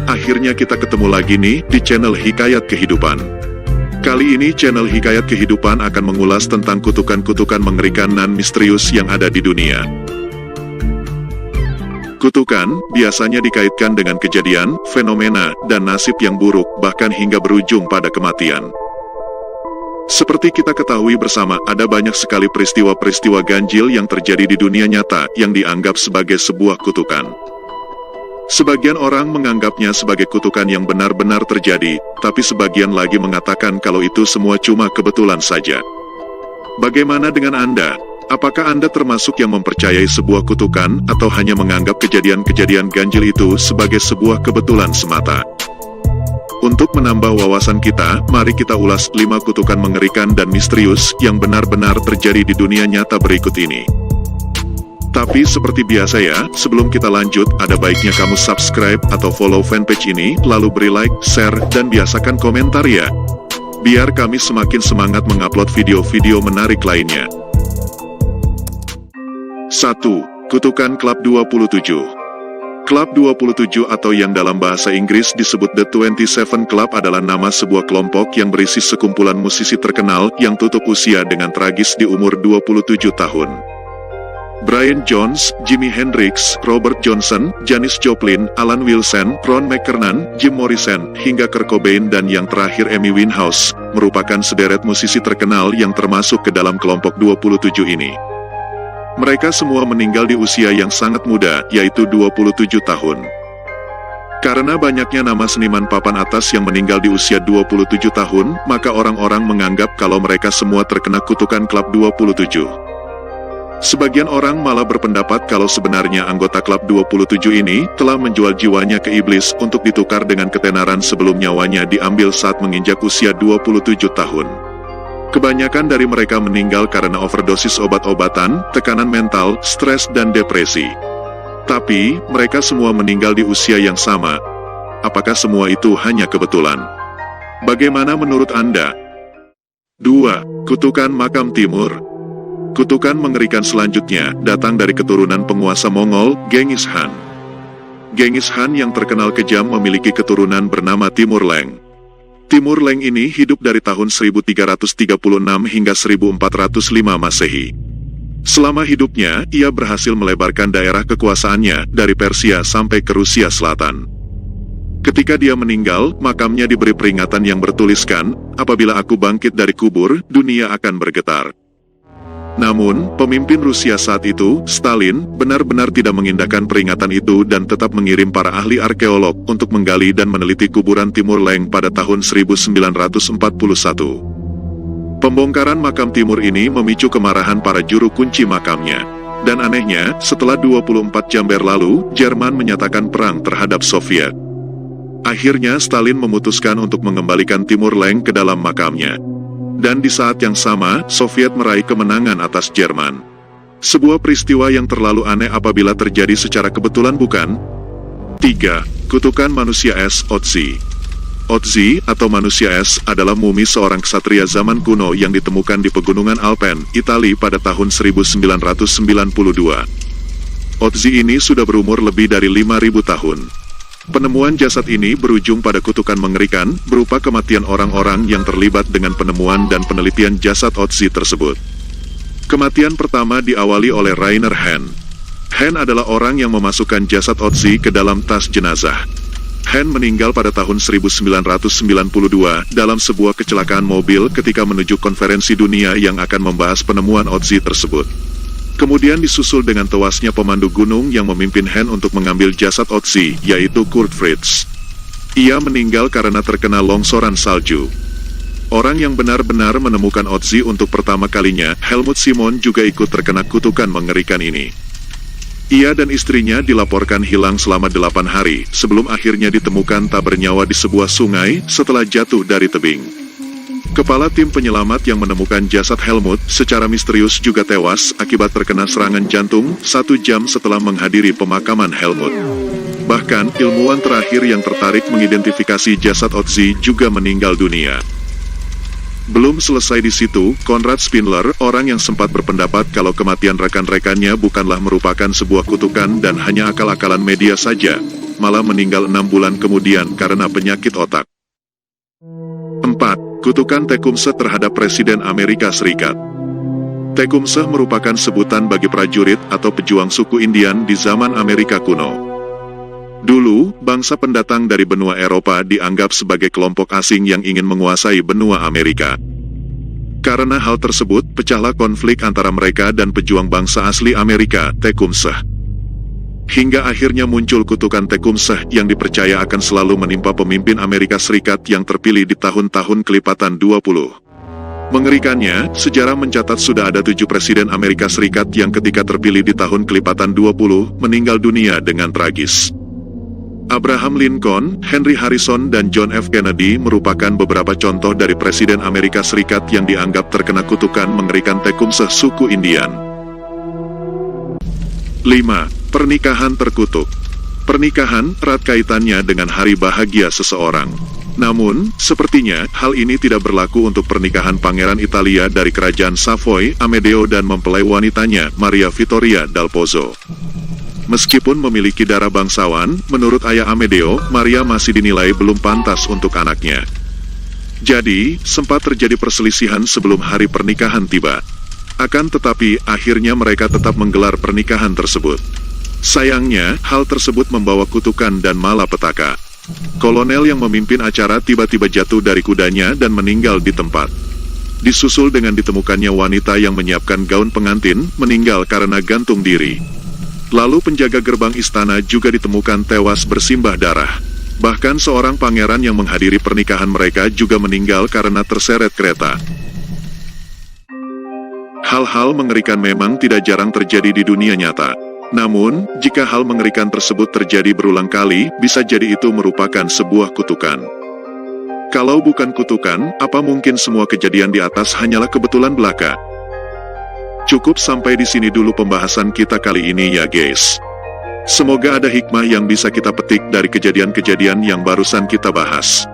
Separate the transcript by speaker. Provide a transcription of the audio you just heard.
Speaker 1: akhirnya kita ketemu lagi nih di channel Hikayat Kehidupan. Kali ini channel Hikayat Kehidupan akan mengulas tentang kutukan-kutukan mengerikan dan misterius yang ada di dunia. Kutukan biasanya dikaitkan dengan kejadian, fenomena, dan nasib yang buruk, bahkan hingga berujung pada kematian. Seperti kita ketahui bersama, ada banyak sekali peristiwa-peristiwa ganjil yang terjadi di dunia nyata yang dianggap sebagai sebuah kutukan. Sebagian orang menganggapnya sebagai kutukan yang benar-benar terjadi, tapi sebagian lagi mengatakan kalau itu semua cuma kebetulan saja. Bagaimana dengan Anda? Apakah Anda termasuk yang mempercayai sebuah kutukan atau hanya menganggap kejadian-kejadian ganjil itu sebagai sebuah kebetulan semata? Untuk menambah wawasan kita, mari kita ulas 5 kutukan mengerikan dan misterius yang benar-benar terjadi di dunia nyata berikut ini. Tapi seperti biasa ya, sebelum kita lanjut, ada baiknya kamu subscribe atau follow fanpage ini, lalu beri like, share, dan biasakan komentar ya. Biar kami semakin semangat mengupload video-video menarik lainnya. 1. Kutukan Klub 27. Klub 27 atau yang dalam bahasa Inggris disebut The 27 Club adalah nama sebuah kelompok yang berisi sekumpulan musisi terkenal yang tutup usia dengan tragis di umur 27 tahun. Brian Jones, Jimi Hendrix, Robert Johnson, Janis Joplin, Alan Wilson, Ron McKernan, Jim Morrison, hingga Kurt Cobain dan yang terakhir Amy Winehouse, merupakan sederet musisi terkenal yang termasuk ke dalam kelompok 27 ini. Mereka semua meninggal di usia yang sangat muda, yaitu 27 tahun. Karena banyaknya nama seniman papan atas yang meninggal di usia 27 tahun, maka orang-orang menganggap kalau mereka semua terkena kutukan Klub 27. Sebagian orang malah berpendapat kalau sebenarnya anggota Klub 27 ini telah menjual jiwanya ke iblis untuk ditukar dengan ketenaran sebelum nyawanya diambil saat menginjak usia 27 tahun. Kebanyakan dari mereka meninggal karena overdosis obat-obatan, tekanan mental, stres, dan depresi. Tapi, mereka semua meninggal di usia yang sama. Apakah semua itu hanya kebetulan? Bagaimana menurut Anda? 2. Kutukan Makam Timur. Kutukan mengerikan selanjutnya datang dari keturunan penguasa Mongol, Genghis Khan. Genghis Khan yang terkenal kejam memiliki keturunan bernama Timur Leng. Timur Leng ini hidup dari tahun 1336 hingga 1405 Masehi. Selama hidupnya, ia berhasil melebarkan daerah kekuasaannya dari Persia sampai ke Rusia Selatan. Ketika dia meninggal, makamnya diberi peringatan yang bertuliskan, "Apabila aku bangkit dari kubur, dunia akan bergetar." Namun, pemimpin Rusia saat itu, Stalin, benar-benar tidak mengindahkan peringatan itu dan tetap mengirim para ahli arkeolog untuk menggali dan meneliti kuburan Timur Leng pada tahun 1941. Pembongkaran makam Timur ini memicu kemarahan para juru kunci makamnya. Dan anehnya, setelah 24 jam berlalu, Jerman menyatakan perang terhadap Soviet. Akhirnya Stalin memutuskan untuk mengembalikan Timur Leng ke dalam makamnya. Dan di saat yang sama, Soviet meraih kemenangan atas Jerman. Sebuah peristiwa yang terlalu aneh apabila terjadi secara kebetulan, bukan? 3. Kutukan Manusia Es, Otzi. Otzi, atau manusia es, adalah mumi seorang ksatria zaman kuno yang ditemukan di pegunungan Alpen, Italia pada tahun 1992. Otzi ini sudah berumur lebih dari 5.000 tahun. Penemuan jasad ini berujung pada kutukan mengerikan, berupa kematian orang-orang yang terlibat dengan penemuan dan penelitian jasad Otzi tersebut. Kematian pertama diawali oleh Rainer Henn. Henn adalah orang yang memasukkan jasad Otzi ke dalam tas jenazah. Henn meninggal pada tahun 1992 dalam sebuah kecelakaan mobil ketika menuju konferensi dunia yang akan membahas penemuan Otzi tersebut. Kemudian disusul dengan tewasnya pemandu gunung yang memimpin Henn untuk mengambil jasad Otzi, yaitu Kurt Fritz. Ia meninggal karena terkena longsoran salju. Orang yang benar-benar menemukan Otzi untuk pertama kalinya, Helmut Simon, juga ikut terkena kutukan mengerikan ini. Ia dan istrinya dilaporkan hilang selama 8 hari, sebelum akhirnya ditemukan tak bernyawa di sebuah sungai setelah jatuh dari tebing. Kepala tim penyelamat yang menemukan jasad Helmut secara misterius juga tewas akibat terkena serangan jantung 1 jam setelah menghadiri pemakaman Helmut. Bahkan, ilmuwan terakhir yang tertarik mengidentifikasi jasad Otzi juga meninggal dunia. Belum selesai di situ, Conrad Spindler, orang yang sempat berpendapat kalau kematian rekan-rekannya bukanlah merupakan sebuah kutukan dan hanya akal-akalan media saja, malah meninggal 6 bulan kemudian karena penyakit otak. 4. Kutukan Tecumseh terhadap Presiden Amerika Serikat. Tecumseh merupakan sebutan bagi prajurit atau pejuang suku Indian di zaman Amerika kuno. Dulu, bangsa pendatang dari benua Eropa dianggap sebagai kelompok asing yang ingin menguasai benua Amerika. Karena hal tersebut, pecahlah konflik antara mereka dan pejuang bangsa asli Amerika, Tecumseh. Hingga akhirnya muncul kutukan Tecumseh yang dipercaya akan selalu menimpa pemimpin Amerika Serikat yang terpilih di tahun-tahun kelipatan 20. Mengerikannya, sejarah mencatat sudah ada 7 presiden Amerika Serikat yang ketika terpilih di tahun kelipatan 20, meninggal dunia dengan tragis. Abraham Lincoln, Henry Harrison, dan John F. Kennedy merupakan beberapa contoh dari Presiden Amerika Serikat yang dianggap terkena kutukan mengerikan Tecumseh suku Indian. 5. Pernikahan terkutuk. Pernikahan erat kaitannya dengan hari bahagia seseorang. Namun, sepertinya hal ini tidak berlaku untuk pernikahan Pangeran Italia dari Kerajaan Savoy, Amedeo dan mempelai wanitanya, Maria Vittoria dal Pozzo. Meskipun memiliki darah bangsawan, menurut ayah Amedeo, Maria masih dinilai belum pantas untuk anaknya. Jadi, sempat terjadi perselisihan sebelum hari pernikahan tiba. Akan tetapi, akhirnya mereka tetap menggelar pernikahan tersebut. Sayangnya, hal tersebut membawa kutukan dan malapetaka. Kolonel yang memimpin acara tiba-tiba jatuh dari kudanya dan meninggal di tempat. Disusul dengan ditemukannya wanita yang menyiapkan gaun pengantin, meninggal karena gantung diri. Lalu penjaga gerbang istana juga ditemukan tewas bersimbah darah. Bahkan seorang pangeran yang menghadiri pernikahan mereka juga meninggal karena terseret kereta. Hal-hal mengerikan memang tidak jarang terjadi di dunia nyata. Namun, jika hal mengerikan tersebut terjadi berulang kali, bisa jadi itu merupakan sebuah kutukan. Kalau bukan kutukan, apa mungkin semua kejadian di atas hanyalah kebetulan belaka? Cukup sampai di sini dulu pembahasan kita kali ini ya guys. Semoga ada hikmah yang bisa kita petik dari kejadian-kejadian yang barusan kita bahas.